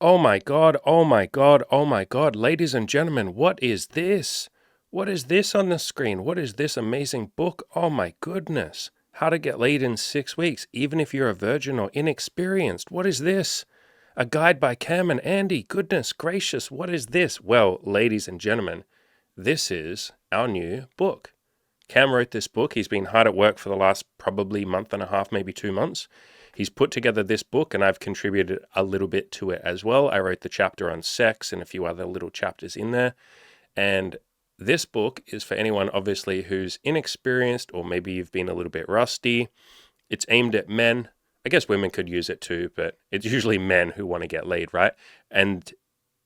Oh my God, oh my God, oh my God. Ladies and gentlemen, what is this? What is this on the screen? What is this amazing book? Oh my goodness. How to Get Laid in 6 Weeks, even if you're a virgin or inexperienced. What is this? A guide by Cam and Andy. Goodness gracious, what is this? Well, ladies and gentlemen, this is our new book. Cam wrote this book. He's been hard at work for the last probably month and a half, maybe 2 months. He's put together this book, and I've contributed a little bit to it as well. I wrote the chapter on sex and a few other little chapters in there. And this book is for anyone, obviously, who's inexperienced, or maybe you've been a little bit rusty. It's aimed at men. I guess women could use it too, but it's usually men who want to get laid, right? And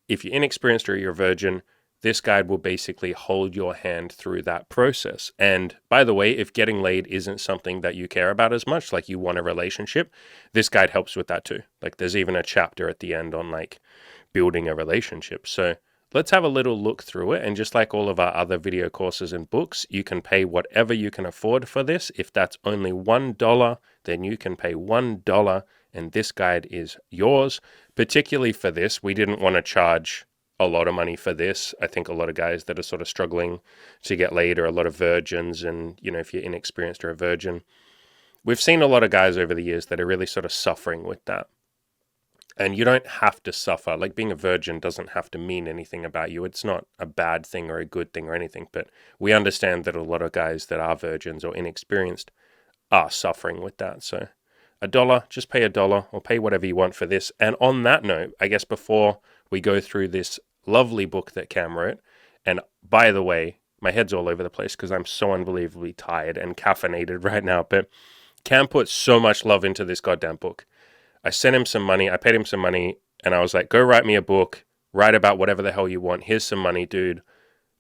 if you're inexperienced or you're a virgin, this guide will basically hold your hand through that process. And by the way, if getting laid isn't something that you care about as much, like you want a relationship, this guide helps with that too. Like there's even a chapter at the end on like building a relationship. So let's have a little look through it. And just like all of our other video courses and books, you can pay whatever you can afford for this. If that's only $1, then you can pay $1 and this guide is yours. Particularly for this, we didn't want to charge a lot of money for this. I think a lot of guys that are sort of struggling to get laid are a lot of virgins. And, you know, if you're inexperienced or a virgin, we've seen a lot of guys over the years that are really sort of suffering with that. And you don't have to suffer. Like being a virgin doesn't have to mean anything about you. It's not a bad thing or a good thing or anything. But we understand that a lot of guys that are virgins or inexperienced are suffering with that. So $1, just pay $1 or pay whatever you want for this. And on that note, I guess before we go through this lovely book that Cam wrote, and by the way, my head's all over the place because I'm so unbelievably tired and caffeinated right now, but Cam put so much love into this goddamn book. I sent him some money, I paid him some money, and I was like, go write me a book, write about whatever the hell you want, here's some money, dude,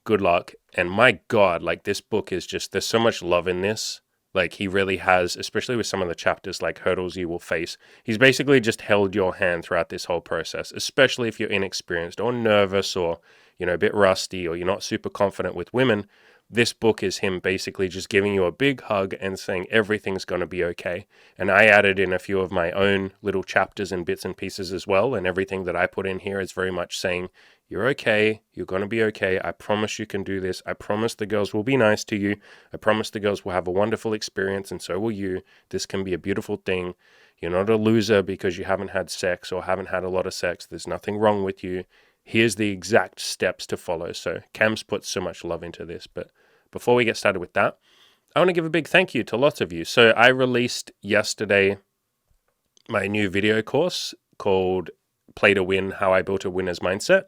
good luck. And my God, like this book is just, there's so much love in this. Like he really has, especially with some of the chapters like hurdles you will face. He's basically just held your hand throughout this whole process, especially if you're inexperienced or nervous or, you know, a bit rusty or you're not super confident with women. This book is him basically just giving you a big hug and saying everything's going to be okay. And I added in a few of my own little chapters and bits and pieces as well. And everything that I put in here is very much saying, you're okay. You're going to be okay. I promise you can do this. I promise the girls will be nice to you. I promise the girls will have a wonderful experience and so will you. This can be a beautiful thing. You're not a loser because you haven't had sex or haven't had a lot of sex. There's nothing wrong with you. Here's the exact steps to follow. So Cam's put so much love into this. But before we get started with that, I want to give a big thank you to lots of you. So I released yesterday my new video course called Play to Win, How I Built a Winner's Mindset.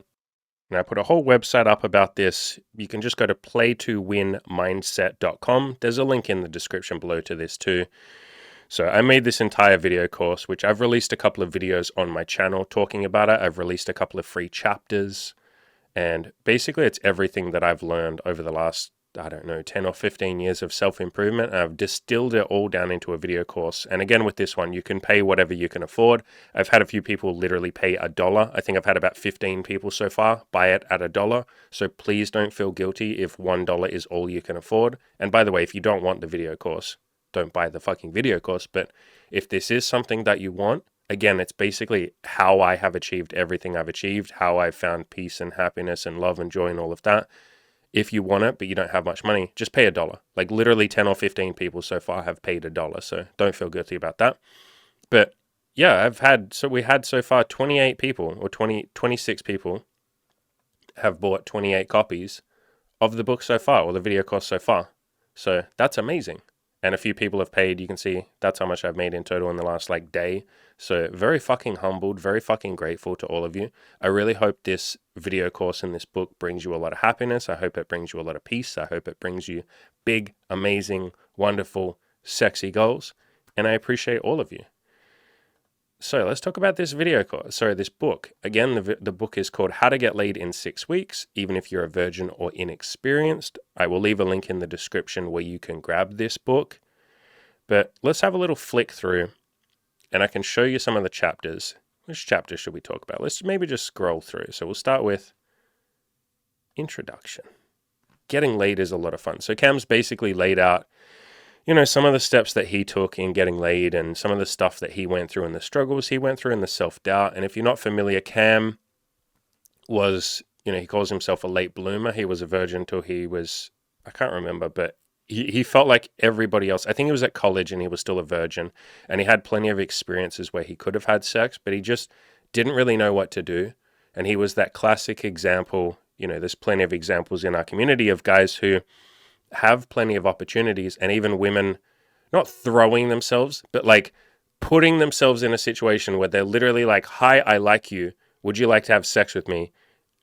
And I put a whole website up about this. You can just go to playtowinmindset.com. There's a link in the description below to this too. So I made this entire video course, which I've released a couple of videos on my channel talking about it. I've released a couple of free chapters. And basically it's everything that I've learned over the last, 10 or 15 years of self-improvement. I've distilled it all down into a video course. And again, with this one, you can pay whatever you can afford. I've had a few people literally pay $1. I think I've had about 15 people so far buy it at $1. So please don't feel guilty if $1 is all you can afford. And by the way, if you don't want the video course, don't buy the fucking video course. But if this is something that you want, again, it's basically how I have achieved everything I've achieved, how I've found peace and happiness and love and joy and all of that. If you want it, but you don't have much money, just pay $1. Like literally 10 or 15 people so far have paid $1. So don't feel guilty about that. But yeah, we had so far 28 people or 26 people have bought 28 copies of the book so far or the video course so far. So that's amazing. And a few people have paid. You can see that's how much I've made in total in the last day. So very fucking humbled, very fucking grateful to all of you. I really hope this video course and this book brings you a lot of happiness. I hope it brings you a lot of peace. I hope it brings you big, amazing, wonderful, sexy goals. And I appreciate all of you. So let's talk about this this book. Again, the book is called How to Get Laid in 6 Weeks, even if you're a virgin or inexperienced. I will leave a link in the description where you can grab this book. But let's have a little flick through and I can show you some of the chapters. Which chapter should we talk about? Let's maybe just scroll through. So we'll start with Introduction. Getting laid is a lot of fun. So Cam's basically laid out some of the steps that he took in getting laid and some of the stuff that he went through and the struggles he went through and the self-doubt. And if you're not familiar, Cam was, he calls himself a late bloomer. He was a virgin till he was, I can't remember, but he felt like everybody else. I think he was at college and he was still a virgin, and he had plenty of experiences where he could have had sex, but he just didn't really know what to do. And he was that classic example. There's plenty of examples in our community of guys who have plenty of opportunities, and even women not throwing themselves, but like putting themselves in a situation where they're literally like, hi, I like you. Would you like to have sex with me?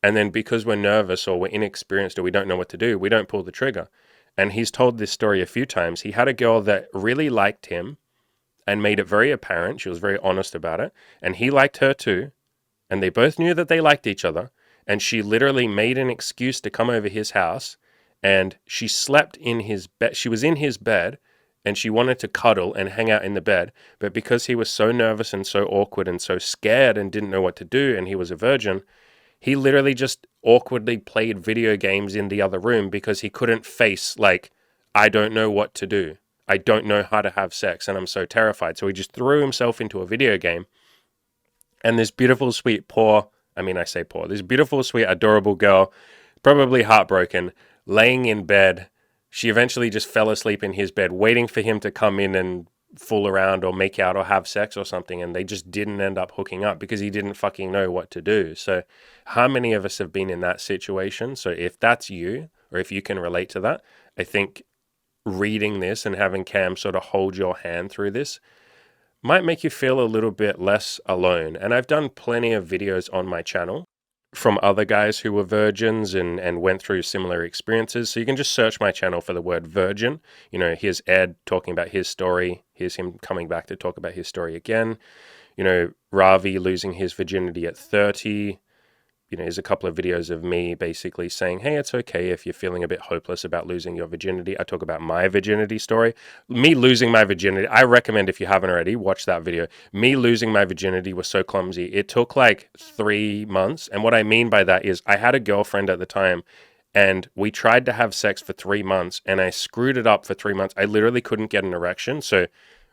And then because we're nervous or we're inexperienced or we don't know what to do, we don't pull the trigger. And he's told this story a few times. He had a girl that really liked him and made it very apparent. She was very honest about it. And he liked her too. And they both knew that they liked each other. And she literally made an excuse to come over his house, and she slept in his bed. She was in his bed, and she wanted to cuddle and hang out in the bed. But because he was so nervous and so awkward and so scared and didn't know what to do, and he was a virgin, he literally just awkwardly played video games in the other room because he couldn't face, like, I don't know what to do. I don't know how to have sex, and I'm so terrified. So he just threw himself into a video game. And this beautiful, sweet, this beautiful, sweet, adorable girl, probably heartbroken, laying in bed. She eventually just fell asleep in his bed, waiting for him to come in and fool around or make out or have sex or something. And they just didn't end up hooking up because he didn't fucking know what to do. So how many of us have been in that situation? So if that's you, or if you can relate to that, I think reading this and having Cam sort of hold your hand through this might make you feel a little bit less alone. And I've done plenty of videos on my channel from other guys who were virgins and went through similar experiences. So you can just search my channel for the word virgin. Here's Ed talking about his story. Here's him coming back to talk about his story again. Ravi losing his virginity at 30. There's a couple of videos of me basically saying, hey, it's okay if you're feeling a bit hopeless about losing your virginity. I talk about my virginity story. Me losing my virginity, I recommend, if you haven't already, watch that video. Me losing my virginity was so clumsy. It took like 3 months. And what I mean by that is I had a girlfriend at the time, and we tried to have sex for 3 months, and I screwed it up for 3 months. I literally couldn't get an erection. So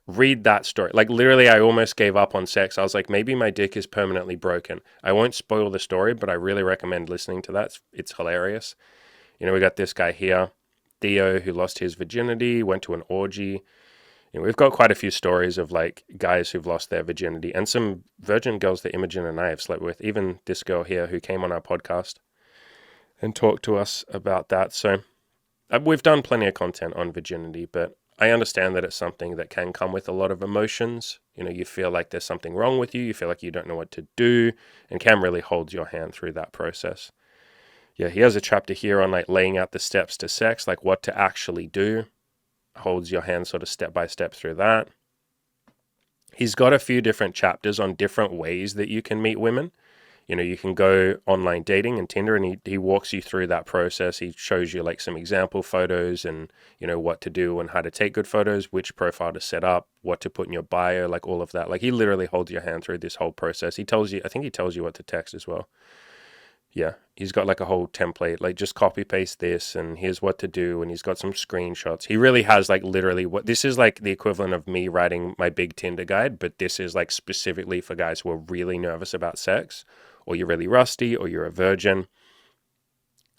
read that story. Like, literally, I almost gave up on sex. I was like, maybe my dick is permanently broken. I won't spoil the story, but I really recommend listening to that. It's hilarious. We got this guy here, Theo, who lost his virginity, went to an orgy. We've got quite a few stories of like guys who've lost their virginity, and some virgin girls that Imogen and I have slept with. Even this girl here who came on our podcast and talked to us about that. So we've done plenty of content on virginity, but I understand that it's something that can come with a lot of emotions. You feel like there's something wrong with you. You feel like you don't know what to do. And Cam really holds your hand through that process. Yeah, he has a chapter here on like laying out the steps to sex, like what to actually do. Holds your hand sort of step by step through that. He's got a few different chapters on different ways that you can meet women. You can go online dating and Tinder, and he walks you through that process. He shows you like some example photos and, what to do and how to take good photos, which profile to set up, what to put in your bio, like all of that. Like, he literally holds your hand through this whole process. I think he tells you what to text as well. Yeah, he's got like a whole template, like just copy paste this and here's what to do. And he's got some screenshots. He really has like literally this is like the equivalent of me writing my big Tinder guide, but this is like specifically for guys who are really nervous about sex, or you're really rusty, or you're a virgin.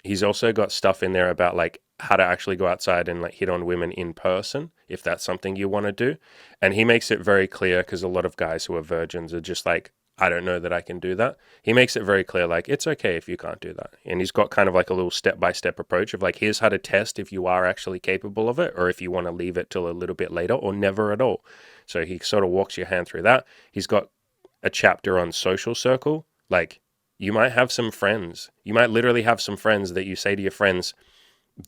He's also got stuff in there about like how to actually go outside and like hit on women in person, if that's something you want to do. And he makes it very clear, because a lot of guys who are virgins are just like, I don't know that I can do that. He makes it very clear, like, it's okay if you can't do that. And he's got kind of like a little step-by-step approach of like, here's how to test if you are actually capable of it, or if you want to leave it till a little bit later, or never at all. So he sort of walks your hand through that. He's got a chapter on social circle. Like, you might have some friends. You might literally have some friends that you say to your friends,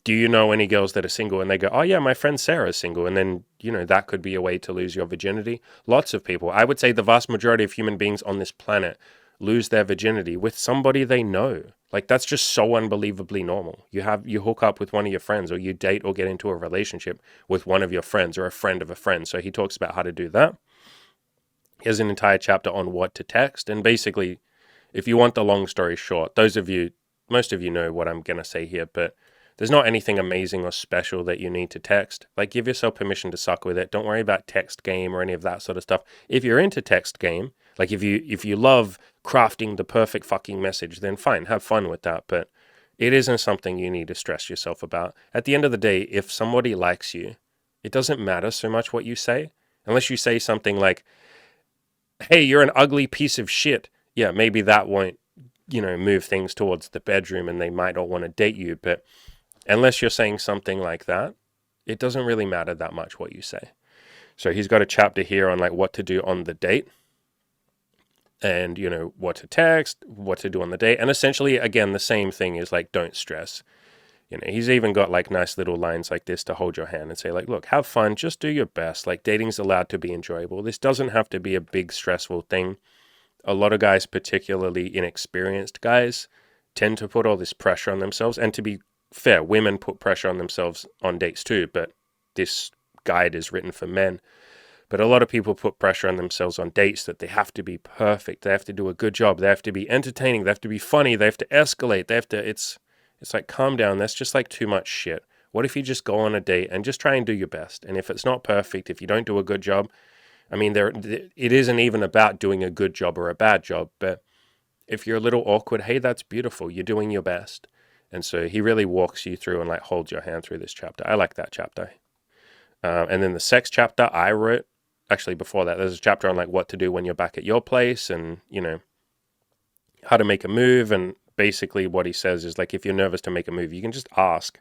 do you know any girls that are single? And they go, oh yeah, my friend Sarah's single. And then, that could be a way to lose your virginity. Lots of people, I would say the vast majority of human beings on this planet lose their virginity with somebody they know. Like, that's just so unbelievably normal. You hook up with one of your friends, or you date or get into a relationship with one of your friends, or a friend of a friend. So he talks about how to do that. He has an entire chapter on what to text. And basically, if you want the long story short, most of you know what I'm going to say here, but There's not anything amazing or special that you need to text. Like, give yourself permission to suck with it. Don't worry about text game or any of that sort of stuff. If you're into text game, like if you love crafting the perfect fucking message, then fine, have fun with that. But it isn't something you need to stress yourself about. At the end of the day, if somebody likes you, it doesn't matter so much what you say, unless you say something like, hey, you're an ugly piece of shit. Yeah, maybe that won't, move things towards the bedroom and they might not want to date you. But unless you're saying something like that, it doesn't really matter that much what you say. So he's got a chapter here on like what to do on the date and, what to text, what to do on the date. And essentially, again, the same thing is like, don't stress. He's even got like nice little lines like this to hold your hand and say like, look, have fun, just do your best. Like, dating's allowed to be enjoyable. This doesn't have to be a big stressful thing. A lot of guys, particularly inexperienced guys, tend to put all this pressure on themselves. And to be fair, women put pressure on themselves on dates too, but this guide is written for men. But a lot of people put pressure on themselves on dates that they have to be perfect. They have to do a good job. They have to be entertaining. They have to be funny. They have to escalate. It's like, calm down. That's just like too much shit. What if you just go on a date and just try and do your best? And if it's not perfect, if you don't do a good job, I mean, it isn't even about doing a good job or a bad job, but if you're a little awkward, hey, that's beautiful. You're doing your best. And so he really walks you through and like holds your hand through this chapter. I like that chapter. And then the sex chapter I wrote, actually before that, there's a chapter on like what to do when you're back at your place and, how to make a move. And basically what he says is like, if you're nervous to make a move, you can just ask,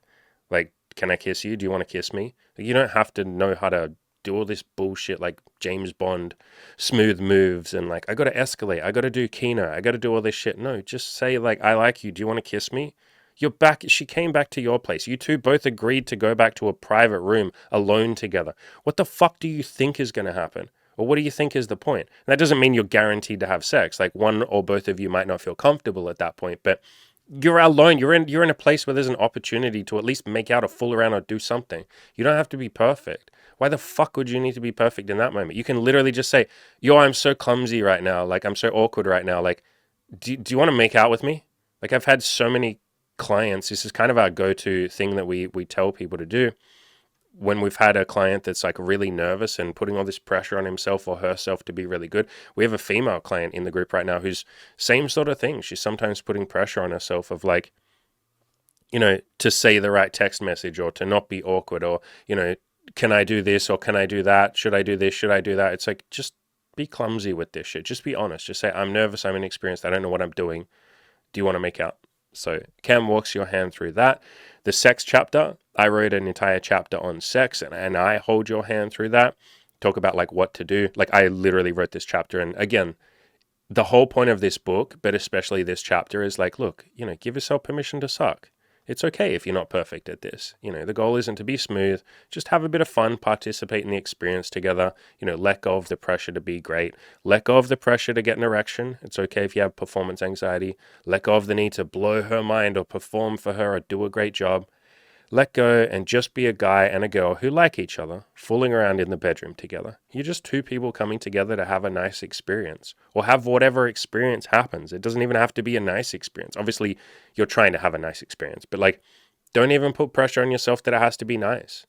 like, can I kiss you? Do you want to kiss me? Like, you don't have to know how to do all this bullshit like James Bond smooth moves and like, I got to escalate, I got to do Kino, I got to do all this shit. No, just say like, I like you. Do you want to kiss me? You're back. She came back to your place. You two both agreed to go back to a private room alone together. What the fuck do you think is going to happen? Or what do you think is the point? And that doesn't mean you're guaranteed to have sex. Like, one or both of you might not feel comfortable at that point, but you're alone. You're in a place where there's an opportunity to at least make out or fool around or do something. You don't have to be perfect. Why the fuck would you need to be perfect in that moment? You can literally just say, yo, I'm so clumsy right now. Like, I'm so awkward right now. Like, do you want to make out with me? Like, I've had so many clients. This is kind of our go-to thing that we tell people to do. When we've had a client that's like really nervous and putting all this pressure on himself or herself to be really good. We have a female client in the group right now who's same sort of thing. She's sometimes putting pressure on herself of like, to say the right text message or to not be awkward or, can I do this or can I do that? Should I do this? Should I do that? It's like, just be clumsy with this shit. Just be honest. Just say, I'm nervous. I'm inexperienced. I don't know what I'm doing. Do you want to make out? So Cam walks your hand through that. The sex chapter, I wrote an entire chapter on sex and I hold your hand through that. Talk about like what to do. Like, I literally wrote this chapter. And again, the whole point of this book, but especially this chapter, is like, look, give yourself permission to suck. It's okay if you're not perfect at this. The goal isn't to be smooth. Just have a bit of fun, participate in the experience together. Let go of the pressure to be great. Let go of the pressure to get an erection. It's okay if you have performance anxiety. Let go of the need to blow her mind or perform for her or do a great job. Let go and just be a guy and a girl who like each other, fooling around in the bedroom together. You're just two people coming together to have a nice experience or have whatever experience happens. It doesn't even have to be a nice experience. Obviously, you're trying to have a nice experience, but like, don't even put pressure on yourself that it has to be nice.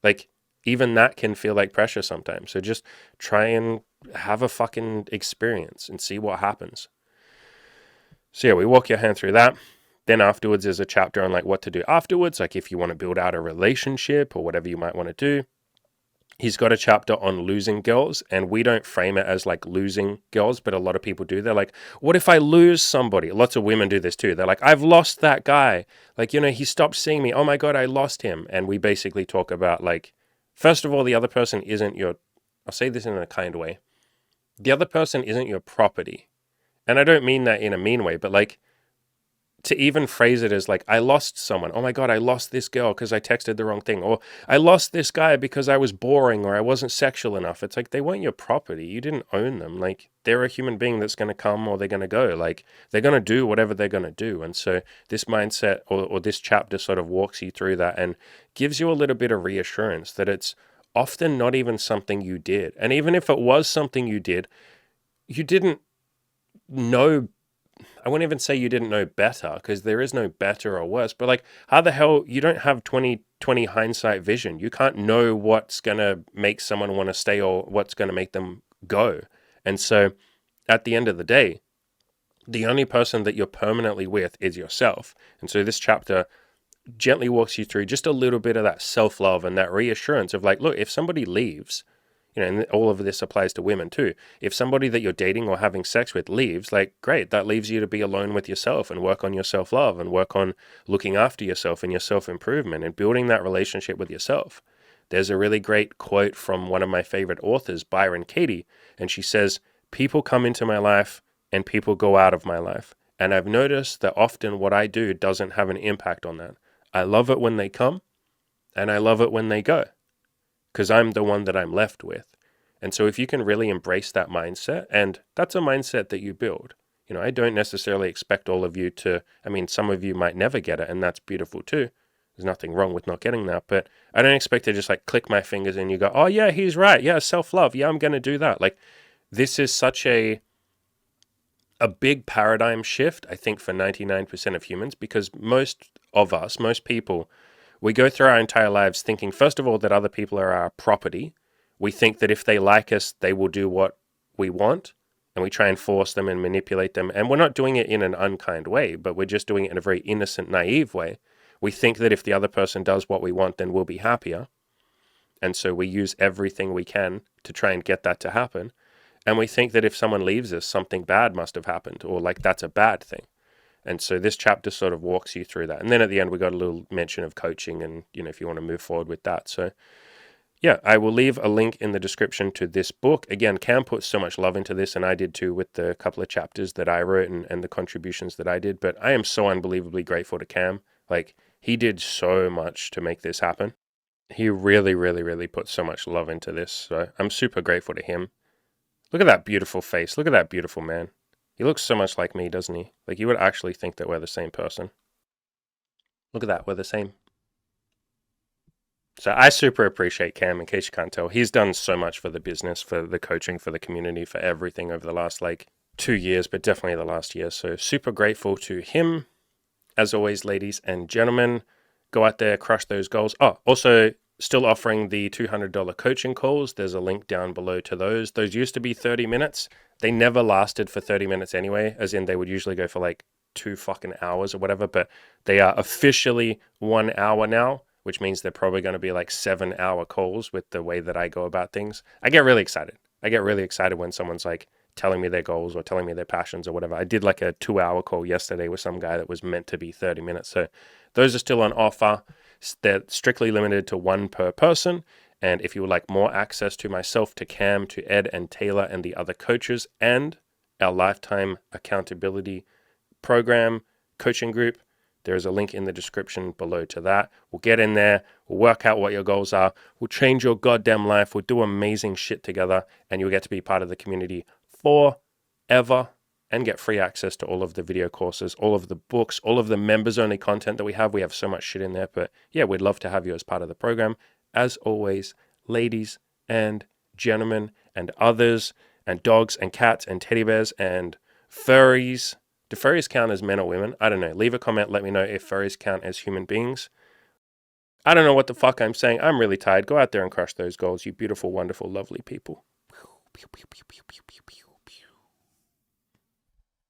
Like, even that can feel like pressure sometimes. So just try and have a fucking experience and see what happens. So yeah, we walk your hand through that. Then afterwards, there's a chapter on like what to do afterwards, like if you want to build out a relationship or whatever you might want to do. He's got a chapter on losing girls, and we don't frame it as like losing girls, but a lot of people do. They're like, what if I lose somebody? Lots of women do this too. They're like, I've lost that guy. Like, he stopped seeing me. Oh my God, I lost him. And we basically talk about like, first of all, the other person isn't I'll say this in a kind way. The other person isn't your property. And I don't mean that in a mean way, but like, to even phrase it as like, I lost someone. Oh my God, I lost this girl because I texted the wrong thing. Or I lost this guy because I was boring or I wasn't sexual enough. It's like, they weren't your property. You didn't own them. Like, they're a human being that's going to come or they're going to go. Like, they're going to do whatever they're going to do. And so this mindset or this chapter sort of walks you through that and gives you a little bit of reassurance that it's often not even something you did. And even if it was something you did, you didn't know, I wouldn't even say you didn't know better, because there is no better or worse, but like, how the hell, you don't have 20/20 hindsight vision. You can't know what's going to make someone want to stay or what's going to make them go. And so at the end of the day, the only person that you're permanently with is yourself. And so this chapter gently walks you through just a little bit of that self-love and that reassurance of like, look, if somebody leaves, and all of this applies to women too. If somebody that you're dating or having sex with leaves, like, great, that leaves you to be alone with yourself and work on your self-love and work on looking after yourself and your self-improvement and building that relationship with yourself. There's a really great quote from one of my favorite authors, Byron Katie, and she says, people come into my life and people go out of my life. And I've noticed that often what I do doesn't have an impact on that. I love it when they come and I love it when they go, because I'm the one that I'm left with. And so if you can really embrace that mindset, and that's a mindset that you build, I don't necessarily expect all of you to, some of you might never get it, and that's beautiful too. There's nothing wrong with not getting that, but I don't expect to just like click my fingers and you go, oh yeah, he's right. Yeah, self-love. Yeah, I'm going to do that. Like, this is such a big paradigm shift, I think, for 99% of humans, because most of us, most people, we go through our entire lives thinking, first of all, that other people are our property. We think that if they like us, they will do what we want, and we try and force them and manipulate them. And we're not doing it in an unkind way, but we're just doing it in a very innocent, naive way. We think that if the other person does what we want, then we'll be happier. And so we use everything we can to try and get that to happen. And we think that if someone leaves us, something bad must have happened, or like that's a bad thing. And so this chapter sort of walks you through that. And then at the end, we got a little mention of coaching and, if you want to move forward with that. So yeah, I will leave a link in the description to this book. Again, Cam put so much love into this, and I did too with the couple of chapters that I wrote and the contributions that I did. But I am so unbelievably grateful to Cam. Like, he did so much to make this happen. He really, really, really put so much love into this. So I'm super grateful to him. Look at that beautiful face. Look at that beautiful man. He looks so much like me, doesn't he? Like, you would actually think that we're the same person. Look at that. We're the same. So I super appreciate Cam, in case you can't tell. He's done so much for the business, for the coaching, for the community, for everything over the last 2 years, but definitely the last year. So super grateful to him. As always, ladies and gentlemen, go out there, crush those goals. Oh, also still offering the $200 coaching calls. There's a link down below to those. Those used to be 30 minutes. They never lasted for 30 minutes anyway, as in they would usually go for 2 fucking hours or whatever, but they are officially 1 hour now, which means they're probably going to be 7-hour calls with the way that I go about things. I get really excited. I get really excited when someone's telling me their goals or telling me their passions or whatever. I did a 2-hour call yesterday with some guy that was meant to be 30 minutes. So those are still on offer. They're strictly limited to 1 per person. And if you would like more access to myself, to Cam, to Ed and Taylor and the other coaches, and our lifetime accountability program coaching group, there is a link in the description below to that. We'll get in there. We'll work out what your goals are. We'll change your goddamn life. We'll do amazing shit together, and you'll get to be part of the community forever and get free access to all of the video courses, all of the books, all of the members-only content that we have. We have so much shit in there, but yeah, we'd love to have you as part of the program. As always, ladies and gentlemen and others and dogs and cats and teddy bears and furries. Do furries count as men or women? I don't know. Leave a comment. Let me know if furries count as human beings. I don't know what the fuck I'm saying. I'm really tired. Go out there and crush those goals, you beautiful, wonderful, lovely people. Pew, pew, pew, pew, pew, pew, pew.